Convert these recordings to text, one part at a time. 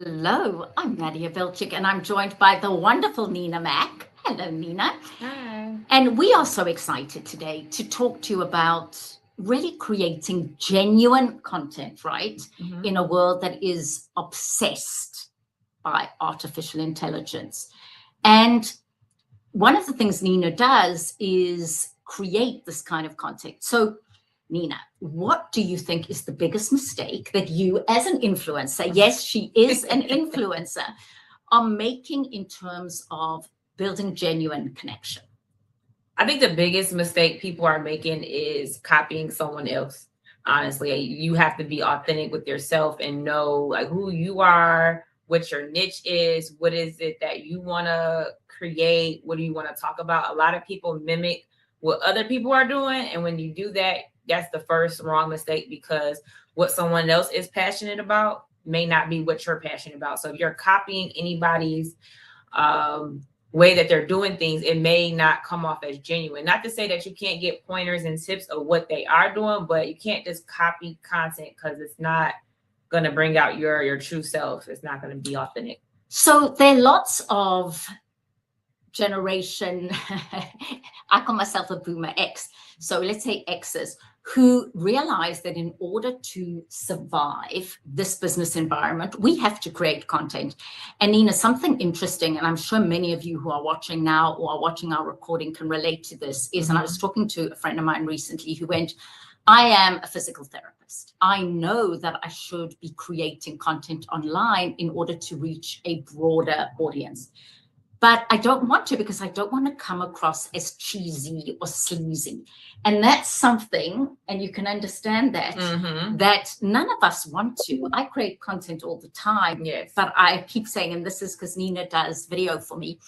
Hello, I'm Nadia and I'm joined by the wonderful Nina Mack. Hello, Nina. Hi. And we are so excited today to talk to you about really creating genuine content, right? Mhm. In a world that is obsessed by artificial intelligence. And one of the things Nina does is create this kind of content. So Nina, what do you think is the biggest mistake that you, as an influencer, yes, she is an influencer, are making in terms of building genuine connection? I think the biggest mistake people are making is copying someone else. Honestly, you have to be authentic with yourself and know like who you are, what your niche is, what is it that you want to create, what do you want to talk about. A lot of people mimic what other people are doing, and when you do that, that's the first wrong mistake because what someone else is passionate about may not be what you're passionate about. So if you're copying anybody's way that they're doing things, it may not come off as genuine. Not to say that you can't get pointers and tips of what they are doing, but you can't just copy content because it's not going to bring out your true self. It's not going to be authentic. So there are lots of generation, I call myself a boomer X. So let's say X's who realize that in order to survive this business environment, we have to create content. And Nina, something interesting, and I'm sure many of you who are watching now or are watching our recording can relate to this, is, and I was talking to a friend of mine recently who went, I am a physical therapist. I know that I should be creating content online in order to reach a broader audience. But I don't want to because I don't want to come across as cheesy or sleazy. And that's something, and you can understand that, that none of us want to. I create content all the time, Yes. But I keep saying, and this is because Nina does video for me,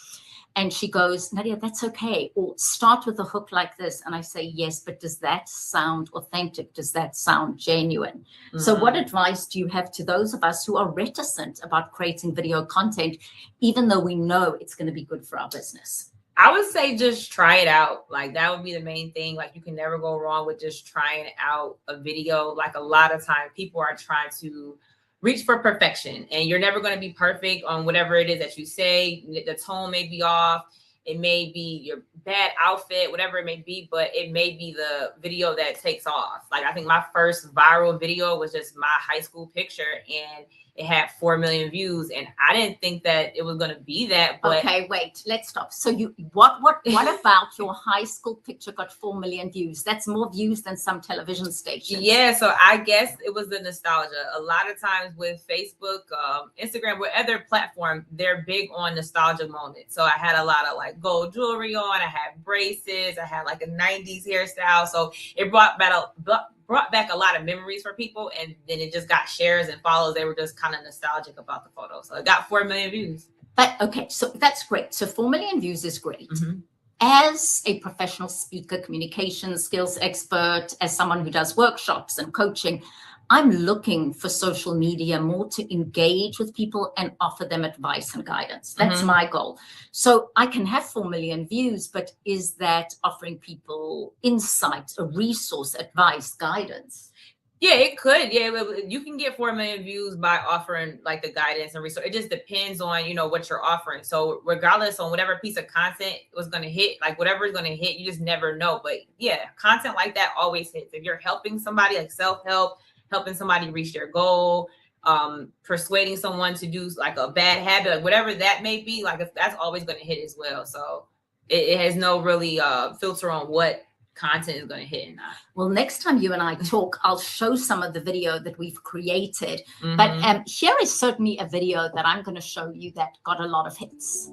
and she goes, Nadia, that's okay. Or start with a hook like this. And I say, yes, but does that sound authentic? Does that sound genuine? So what advice do you have to those of us who are reticent about creating video content, even though we know it's going to be good for our business? I would say just try it out. Like that would be the main thing. Like you can never go wrong with just trying out a video. Like a lot of times people are trying to reach for perfection and you're never going to be perfect on whatever it is that you say. The tone may be off. It may be your bad outfit, whatever it may be, but it may be the video that takes off. Like I think my first viral video was just my high school picture and it had 4 million views, and I didn't think that it was going to be that. But okay, wait, let's stop. So what about your high school picture got 4 million views? That's more views than some television stations. Yeah, so I guess it was the nostalgia. A lot of times with Facebook, Instagram, with other platform, they're big on nostalgia moments. So I had a lot of like gold jewelry on. I had braces. I had like a 90s hairstyle. So it brought back a lot of memories for people, and then it just got shares and follows. They were just kind of nostalgic about the photo, so it got 4 million views. But okay, so that's great. So 4 million views is great. As a professional speaker, communication skills expert, as someone who does workshops and coaching, I'm looking for social media more to engage with people and offer them advice and guidance. That's my goal. So I can have 4 million views, but is that offering people insights, a resource, advice, guidance? Yeah, it could. Yeah, you can get 4 million views by offering like the guidance and resource. It just depends on, what you're offering. So regardless on whatever piece of content was going to hit, like whatever is going to hit, you just never know. But yeah, content like that always hits. If you're helping somebody, like self-help, helping somebody reach their goal, persuading someone to do like a bad habit, like whatever that may be, like that's always going to hit as well. So it has no really filter on what content is going to hit and not. Well, next time you and I talk, I'll show some of the video that we've created. But here is certainly a video that I'm going to show you that got a lot of hits.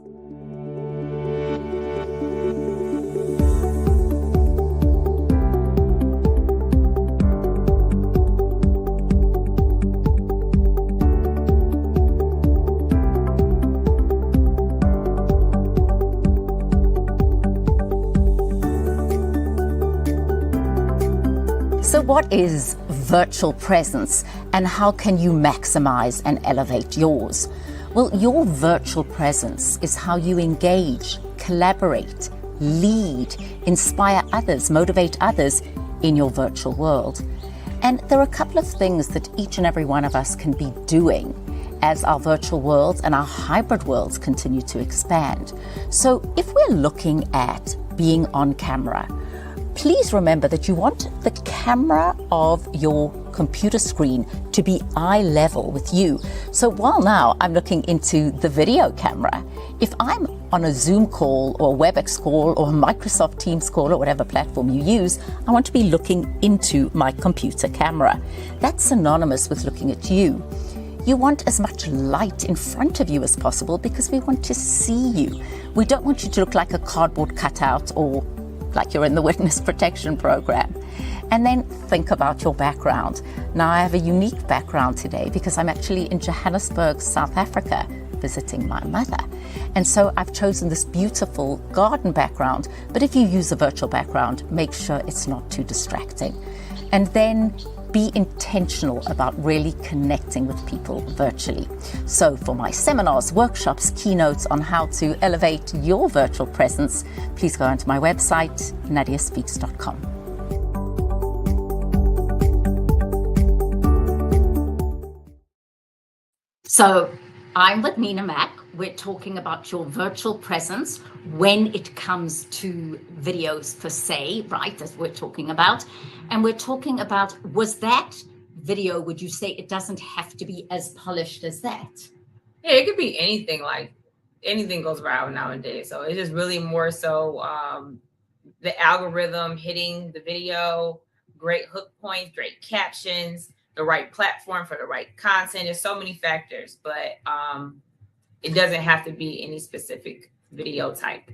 So what is virtual presence and how can you maximize and elevate yours? Well, your virtual presence is how you engage, collaborate, lead, inspire others, motivate others in your virtual world. And there are a couple of things that each and every one of us can be doing as our virtual worlds and our hybrid worlds continue to expand. So if we're looking at being on camera, please remember that you want the camera of your computer screen to be eye level with you. So while now I'm looking into the video camera, if I'm on a Zoom call or a WebEx call or a Microsoft Teams call or whatever platform you use, I want to be looking into my computer camera. That's synonymous with looking at you. You want as much light in front of you as possible because we want to see you. We don't want you to look like a cardboard cutout or like you're in the witness protection program. And then think about your background. Now, I have a unique background today because I'm actually in Johannesburg, South Africa, visiting my mother. And so I've chosen this beautiful garden background. But if you use a virtual background, make sure it's not too distracting. And then be intentional about really connecting with people virtually. So for my seminars, workshops, keynotes on how to elevate your virtual presence, please go onto my website, nadiaspeaks.com. So I'm with Mack. We're talking about your virtual presence when it comes to videos per se, right, as we're talking about. And we're talking about, was that video, would you say it doesn't have to be as polished as that? Yeah, it could be anything. Like anything goes viral nowadays. So it's just really more so the algorithm hitting the video, great hook points, great captions, the right platform for the right content. There's so many factors, but it doesn't have to be any specific video type.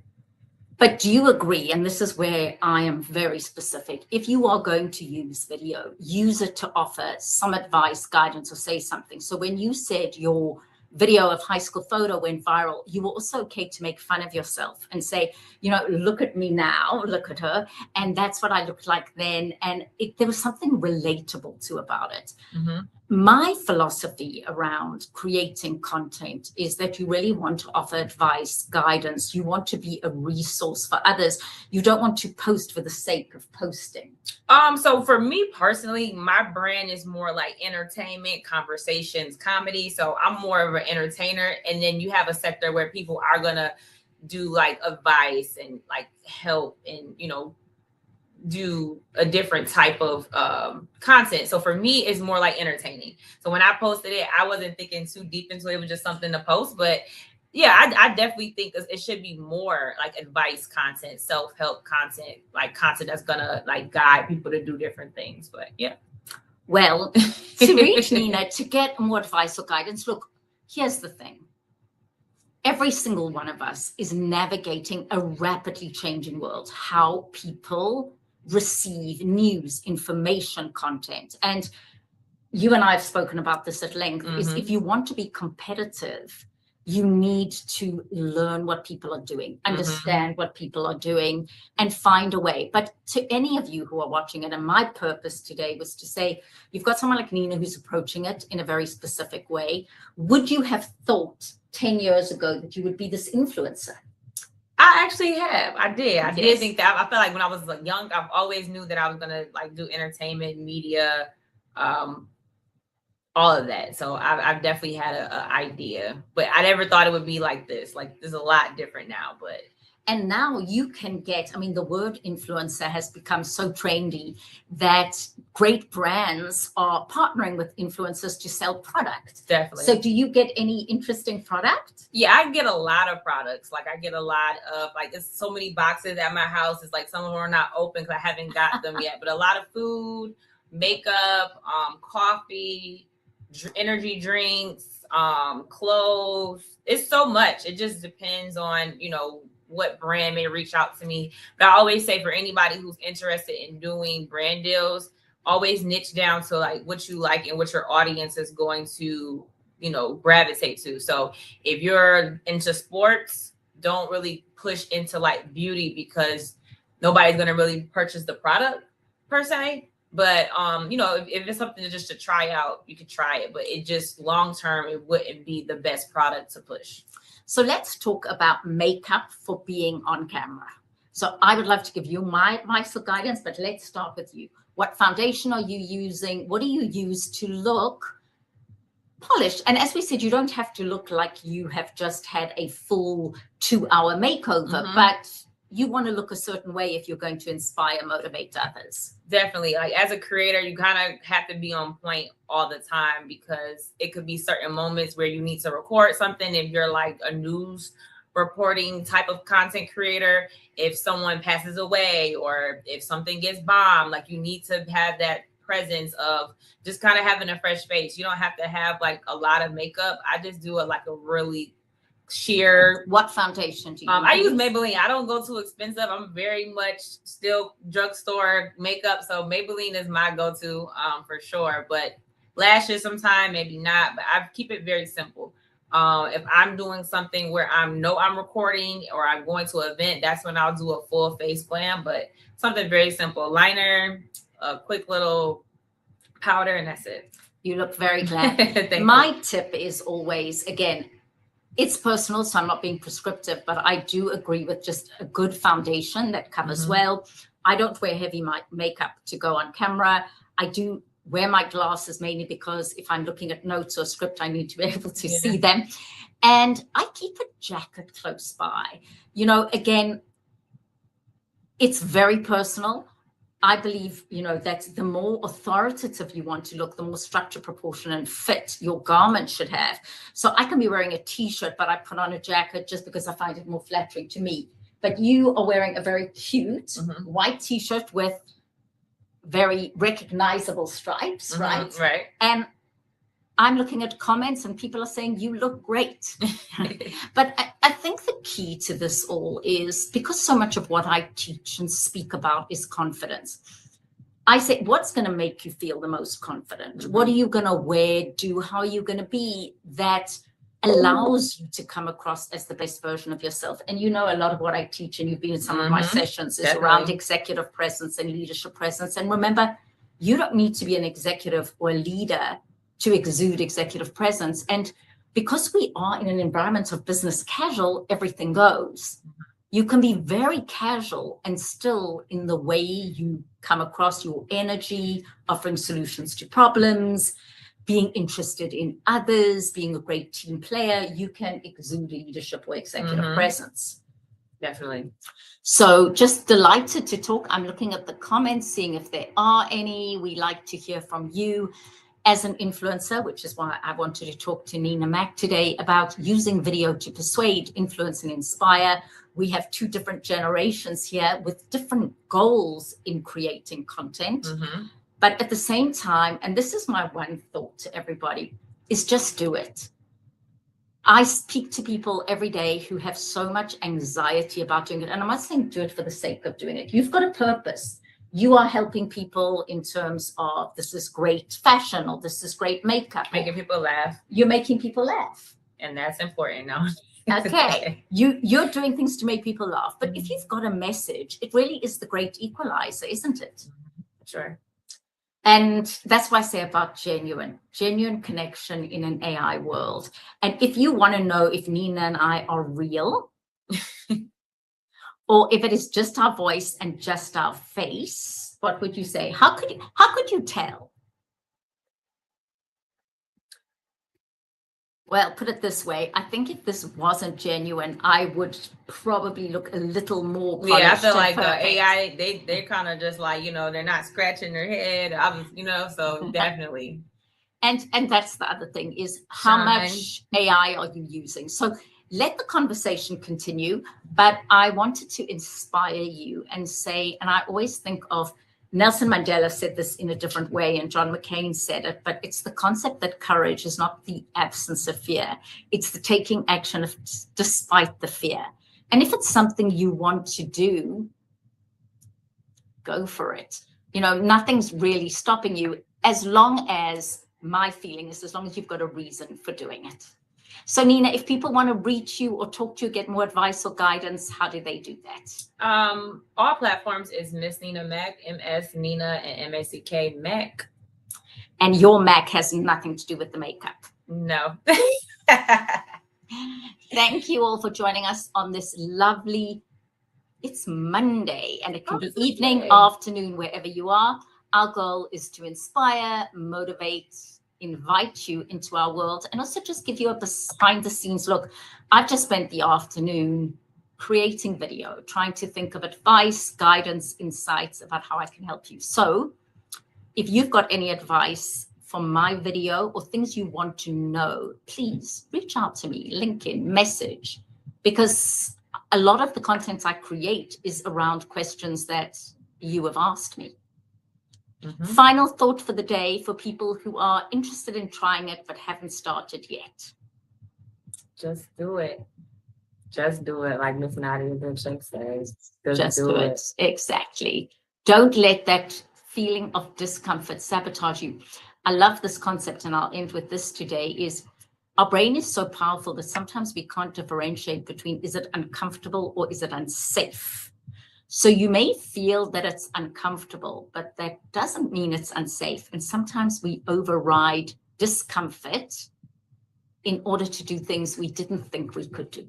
But do you agree, and this is where I am very specific, if you are going to use video, use it to offer some advice, guidance, or say something. So when you said your video of high school photo went viral, you were also okay to make fun of yourself and say, you know, look at me now, look at her. And that's what I looked like then. And there was something relatable to about it. Mm-hmm. My philosophy around creating content is that you really want to offer advice, guidance. You want to be a resource for others. You don't want to post for the sake of posting. So for me personally, my brand is more like entertainment, conversations, comedy. So I'm more of an entertainer. And then you have a sector where people are going to do like advice and like help and, you know, do a different type of content. So for me, it's more like entertaining. So when I posted it, I wasn't thinking too deep into it. It was just something to post. But yeah, I definitely think it should be more like advice content, self-help content, like content that's gonna like guide people to do different things. But yeah. Well, to reach Nina, to get more advice or guidance, look, here's the thing. Every single one of us is navigating a rapidly changing world, how people receive news, information, content. And you and I have spoken about this at length, is if you want to be competitive, you need to learn what people are doing, understand what people are doing, and find a way. But to any of you who are watching it, and my purpose today was to say, you've got someone like Nina who's approaching it in a very specific way. Would you have thought 10 years ago that you would be this influencer? I actually have. I did think that. I felt like when I was like young, I've always knew that I was gonna like do entertainment, media, all of that. So I've definitely had an idea, but I never thought it would be like this. Like there's a lot different now, but. And now you can get, I mean, the word influencer has become so trendy that great brands are partnering with influencers to sell products. Definitely. So do you get any interesting product? Yeah, I get a lot of products. Like I get a lot of, like, there's so many boxes at my house. It's like some of them are not open because I haven't got them yet, but a lot of food, makeup, coffee, energy drinks, clothes. It's so much. It just depends on, you know, what brand may reach out to me. But I always say for anybody who's interested in doing brand deals, always niche down to like what you like and what your audience is going to, you know, gravitate to. So if you're into sports, don't really push into like beauty because nobody's going to really purchase the product per se. But, you know, if it's something just to try out, you could try it. But it just long term, it wouldn't be the best product to push. So let's talk about makeup for being on camera. So I would love to give you my guidance, but let's start with you. What foundation are you using? What do you use to look polished. And as we said, you don't have to look like you have just had a full 2-hour makeover, but you want to look a certain way if you're going to inspire, motivate others. Definitely. Like as a creator, you kind of have to be on point all the time, because it could be certain moments where you need to record something. If you're like a news reporting type of content creator, if someone passes away or if something gets bombed, like you need to have that presence of just kind of having a fresh face. You don't have to have like a lot of makeup. I just do like a really sheer. What foundation do you I use Maybelline. I don't go too expensive. I'm very much still drugstore makeup, so Maybelline is my go-to for sure. But lashes sometimes, maybe not, but I keep it very simple. If I'm doing something where I know I'm recording or I'm going to an event, that's when I'll do a full face glam. But something very simple, liner, a quick little powder, and that's it. You look very glad. My tip is always, again, it's personal, so I'm not being prescriptive, but I do agree with just a good foundation that covers well. I don't wear heavy makeup to go on camera. I do wear my glasses mainly because if I'm looking at notes or script, I need to be able to see them. And I keep a jacket close by. You know, again, it's very personal. I believe, you know, that the more authoritative you want to look, the more structure, proportion, and fit your garment should have. So I can be wearing a t-shirt, but I put on a jacket just because I find it more flattering to me. But you are wearing a very cute white t-shirt with very recognizable stripes, right? Right. And I'm looking at comments and people are saying, you look great. But I think the key to this all is, because so much of what I teach and speak about is confidence. I say, what's going to make you feel the most confident? What are you going to wear, do? How are you going to be that allows you to come across as the best version of yourself? And you know, a lot of what I teach, and you've been in some of my sessions, is around executive presence and leadership presence. And remember, you don't need to be an executive or a leader to exude executive presence. And because we are in an environment of business casual, everything goes. You can be very casual and still, in the way you come across, your energy, offering solutions to problems, being interested in others, being a great team player, you can exude leadership or executive presence. Definitely. So just delighted to talk. I'm looking at the comments, seeing if there are any. We like to hear from you as an influencer, which is why I wanted to talk to Nina Mack today about using video to persuade, influence, and inspire. We have two different generations here with different goals in creating content. But at the same time, and this is my one thought to everybody, is just do it. I speak to people every day who have so much anxiety about doing it. And I'm not saying do it for the sake of doing it. You've got a purpose. You are helping people in terms of, this is great fashion, or this is great makeup. Making people laugh. You're making people laugh. And that's important now. Okay. You're doing things to make people laugh. But if you've got a message, it really is the great equalizer, isn't it? Sure. And that's why I say about genuine connection in an AI world. And if you want to know if Nina and I are real, or if it is just our voice and just our face, what would you say? How could you tell? Well, put it this way. I think if this wasn't genuine, I would probably look a little more polished. Yeah, I feel like AI, they're kind of just like, you know, they're not scratching their head, you know, so definitely. And that's the other thing is, how much AI are you using? So let the conversation continue, but I wanted to inspire you and say, and I always think of Nelson Mandela said this in a different way, and John McCain said it, but it's the concept that courage is not the absence of fear. It's the taking action despite the fear. And if it's something you want to do, go for it. You know, nothing's really stopping you, as long as, my feeling is, as long as you've got a reason for doing it. So Nina, if people want to reach you or talk to you, get more advice or guidance, how do they do that? All platforms is Miss Nina Mack, MS Nina and MACK Mack. And your Mac has nothing to do with the makeup. No. Thank you all for joining us on this lovely, it's Monday, and it can be evening, afternoon, wherever you are. Our goal is to inspire, motivate, invite you into our world and also just give you a behind the scenes look. I've just spent the afternoon creating video, trying to think of advice, guidance, insights about how I can help you. So if you've got any advice from my video or things you want to know, please reach out to me, LinkedIn, message, because a lot of the content I create is around questions that you have asked me. Final thought for the day for people who are interested in trying it but haven't started yet. Just do it. Just do it, like Miss Nadia Bishop says. Just do it. Exactly. Don't let that feeling of discomfort sabotage you. I love this concept, and I'll end with this today, is our brain is so powerful that sometimes we can't differentiate between is it uncomfortable or is it unsafe. So you may feel that it's uncomfortable, but that doesn't mean it's unsafe. And sometimes we override discomfort in order to do things we didn't think we could do.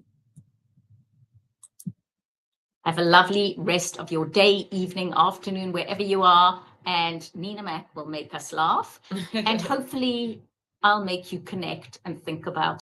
Have a lovely rest of your day, evening, afternoon, wherever you are. And Nina Mack will make us laugh. And hopefully I'll make you connect and think about